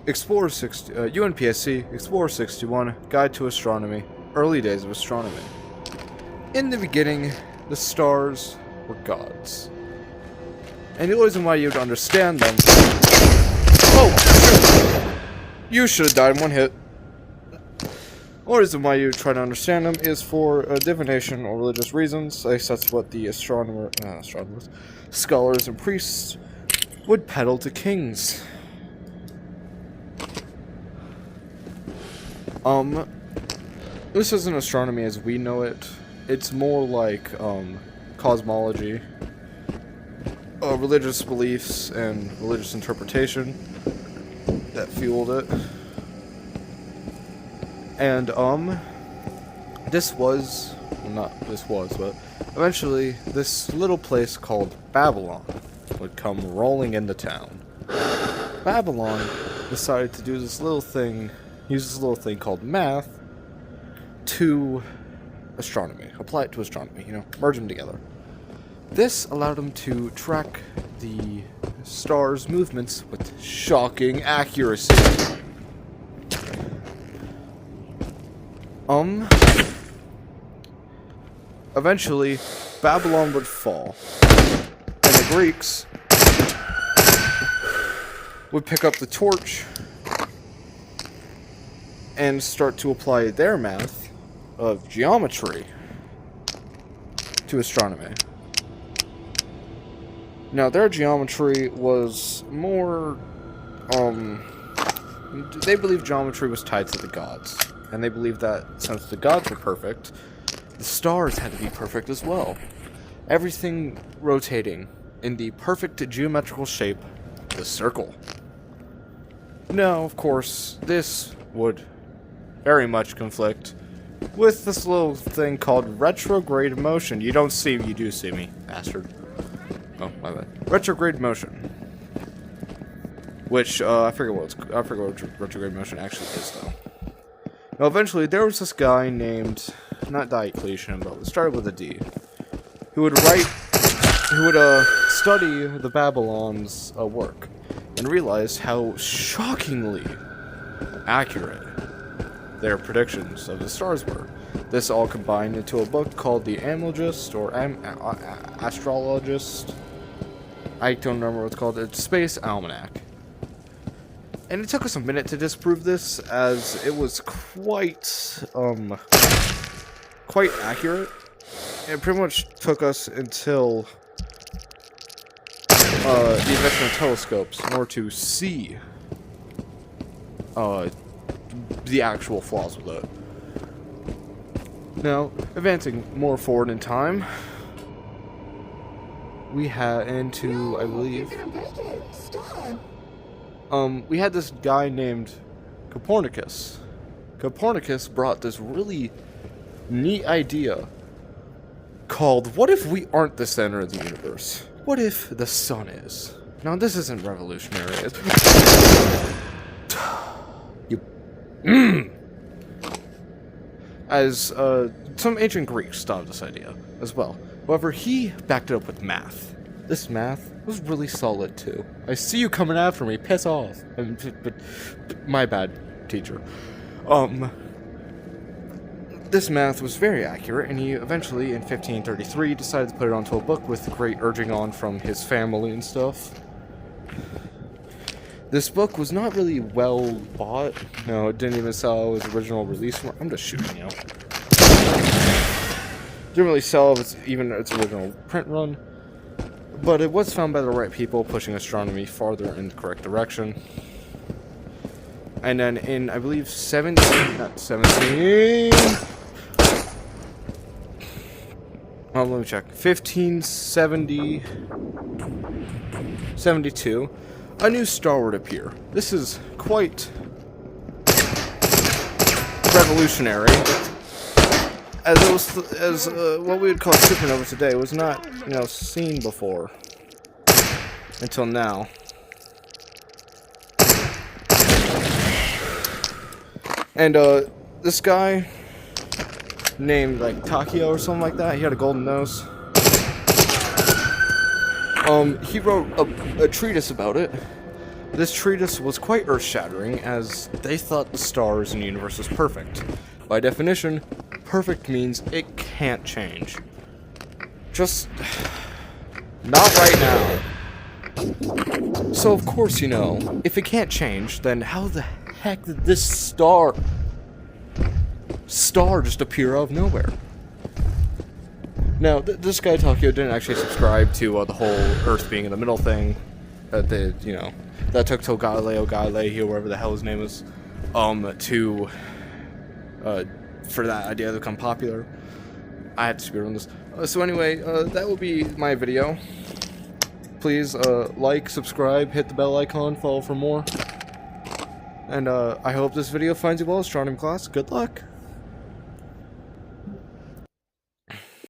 UNPSC, Explorer 61, Guide to Astronomy, Early Days of Astronomy. In the beginning, the stars were gods. And the only reason why you'd understand them... Oh! You should have died in one hit. The only reason why you try to understand them is for divination or religious reasons. At least that's what the astronomers, scholars, and priests would peddle to kings. This isn't astronomy as we know it. It's more like, cosmology, religious beliefs, and religious interpretation that fueled it. And, this was, well, not this was, but eventually this little place called Babylon would come rolling into town. Babylon decided to do this little thing, use this little thing called math to astronomy, apply it to astronomy, you know, merge them together. This allowed them to track the stars' movements with shocking accuracy. Eventually, Babylon would fall, and the Greeks would pick up the torch and start to apply their math of geometry to astronomy. Now, their geometry was more, they believed geometry was tied to the gods. And they believed that since the gods were perfect, the stars had to be perfect as well. Everything rotating in the perfect geometrical shape, the circle. Now, of course, this would very much conflict with this little thing called retrograde motion. You don't see me, you do see me, bastard. Oh, my bad. Retrograde motion. Which, I forget what retrograde motion actually is, though. Now, eventually, there was this guy named, not Diocletian, but it started with a D, who would study the Babylon's work, and realized how shockingly accurate their predictions of the stars were. This all combined into a book called the Astrologist, or Astrologist. I don't remember what it's called. It's Space Almanac. And it took us a minute to disprove this, as it was quite accurate. It pretty much took us until the invention of telescopes in order to see the actual flaws with it. Now, advancing more forward in time, we had into, I believe, we had this guy named Copernicus. Copernicus brought this really neat idea called, what if we aren't the center of the universe? What if the sun is? Now, this isn't revolutionary. As some ancient Greeks thought of this idea as well. However, he backed it up with math. This math was really solid too. I see you coming after me. Piss off. But my bad, teacher. This math was very accurate, and he eventually, in 1533, decided to put it onto a book with great urging on from his family and stuff. This book was not really well bought. No, it didn't even sell its original release. I'm just shooting you. Didn't really sell even its original print run. But it was found by the right people, pushing astronomy farther in the correct direction. And then in, I believe, 1572, a new star would appear. This is quite revolutionary, as it was, what we would call supernova today was not, seen before until now. And this guy named like Takio or something like that, he had a golden nose. He wrote a treatise about it, This treatise was quite earth-shattering, as they thought the stars in the universe was perfect. By definition, perfect means it can't change. Just... not right now. So of course, you know, if it can't change, then how the heck did this star just appear out of nowhere? Now, this guy Tokyo didn't actually subscribe to the whole Earth being in the middle thing. That took till Galileo Galilei, or whatever the hell his name is, for that idea to become popular. I had to speedrun this. So anyway, that will be my video. Please, like, subscribe, hit the bell icon, follow for more. And, I hope this video finds you well, astronomy class. Good luck!